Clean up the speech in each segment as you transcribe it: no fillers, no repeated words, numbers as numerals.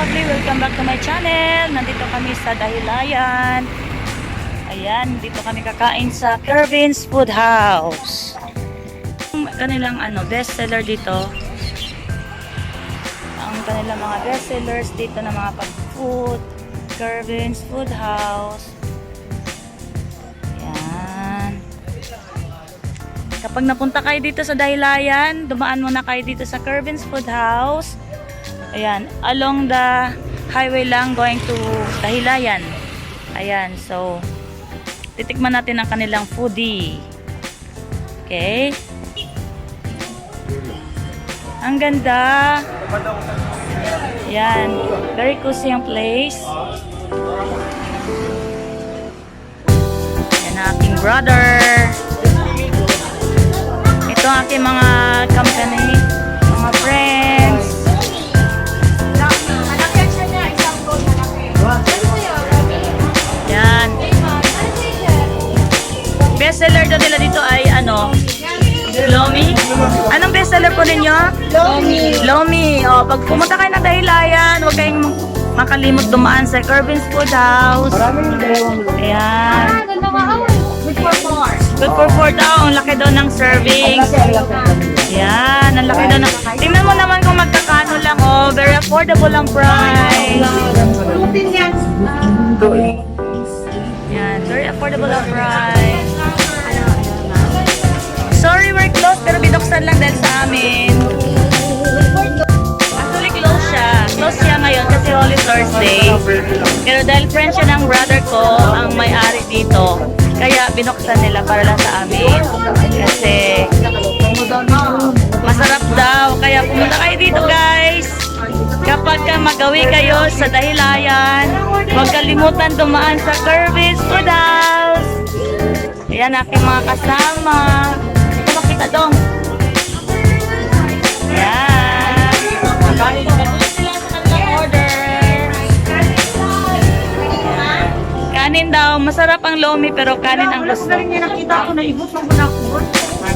lovely! Welcome back to my channel. Nandito kami sa Dahilayan. Ayan, dito kami kakain sa Kervin's Food House. Kanilang best seller dito. Ang kanilang mga best sellers dito na mga pag-food. Kervin's Food House. Ayan. Kapag napunta kayo dito sa Dahilayan, dumaan muna kayo dito sa Kervin's Food House. Ayan, along the highway lang going to Dahilayan. Ayan, so titikman natin ang kanilang foodie. Okay? Ang ganda. Ayan, very cozy ang place. Ayan ang aking brother. Ito ang aking mga company, mga friends. Yan. Best seller daw nila dito ay Lomi. Anong best seller po ninyo? Lomi. O, pag pumunta kayo ng Dahilayan, huwag kayong makalimot dumaan sa Kervin's Food House. Ayan. Good for 4 daw. Ang laki daw ng servings. Ayan. Ang laki daw ng... Tingnan mo naman kung magkakano lang. Oh, very affordable ang price. Yan, very affordable ang price. Sorry, we're closed pero binuksan lang dahil sa amin. Actually, closed siya. Closed siya ngayon kasi Holy Thursday. Pero dahil friend siya ng brother ko, ang may-ari dito, kaya binuksan nila para lang sa amin. Kasi masarap daw. Kaya pumunta kayo dito, guys. Kapag magawi kayo sa Dahilayan, huwag kalimutan dumaan sa Kervin's Food House. Ayan aking mga kasama. Ito makita dong. Ayan. Kanin daw. Masarap ang lomi pero kanin ang gusto.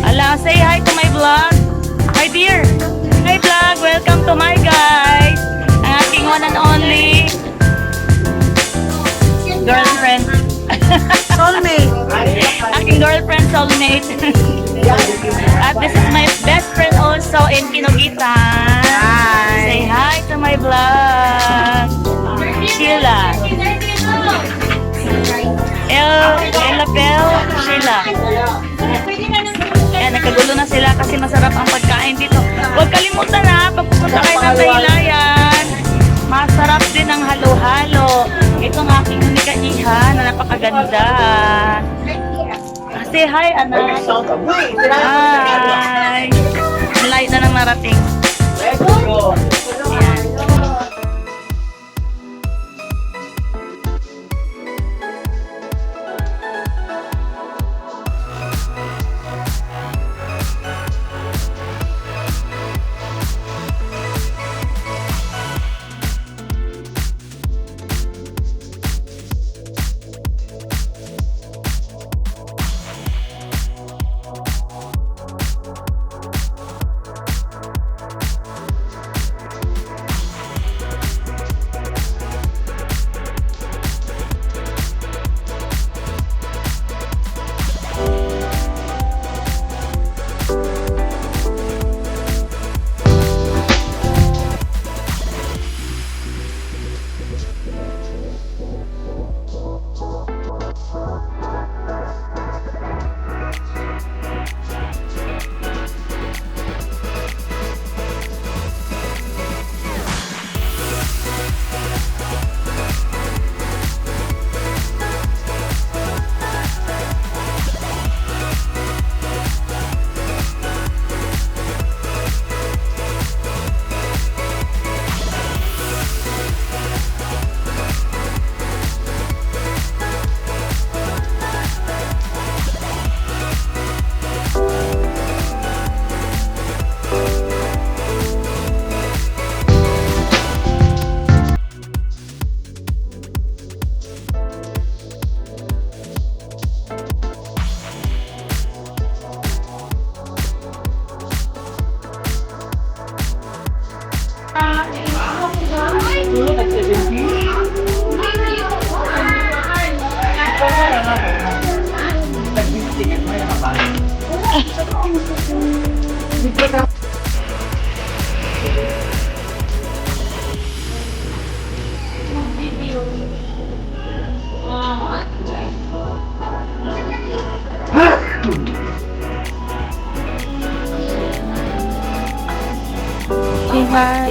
Ala, say hi to my vlog. Hi dear. Hi vlog. Welcome to my guys. Ang aking one and only girlfriend. Soulmate. Aking girlfriend soulmate. At this is my best friend also in Kinugitan. Hi. Say hi to my vlog. Sheila. Sheila. Ayan, nagkagulo na sila kasi masarap ang pagkain dito. Huwag kalimutan ha, pag pupunta kayo ng Dahilayan, masarap din ang halo-halo. Ito ang aking unika iha na napakaganda. Say hi, anak. Hi. Ang layo na nang narating. Ayan. Hi.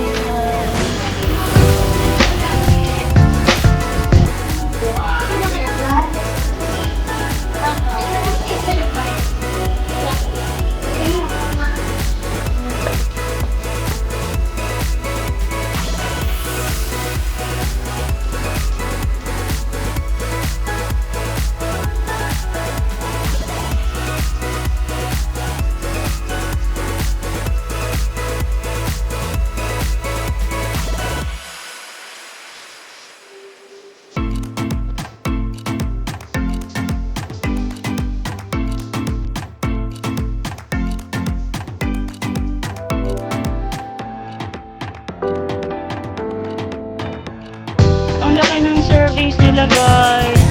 Ang laki ng service nila, guys.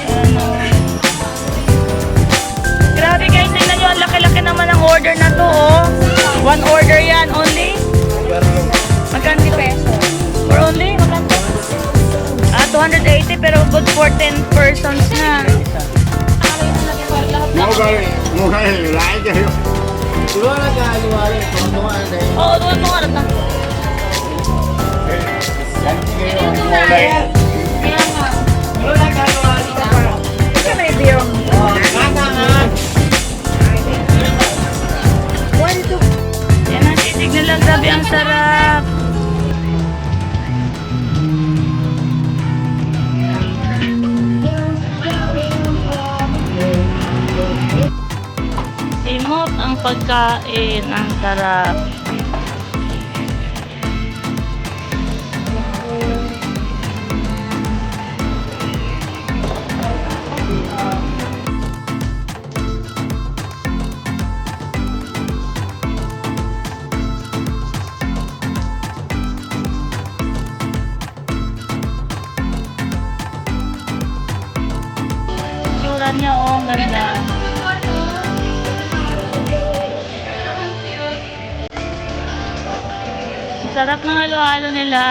Ano. Grabe guys, tingnan nyo, ang laki-laki naman ang order na to, oh. One order yan, only? Magkano peso? For only? Magkano? 280 pero good for 10 persons na. Mukhang lain kayo. Luwala ka, luwala. Tuntungan na yun. Oo, doon mo nga na. Ganti kayo ang kulay. Ito may beer. Yan ang titig nila, grabe ang sarap. Imot ang pagkain, ang sarap. Tsura niya, oh, ang ganda. Sarap ng halo-halo nila.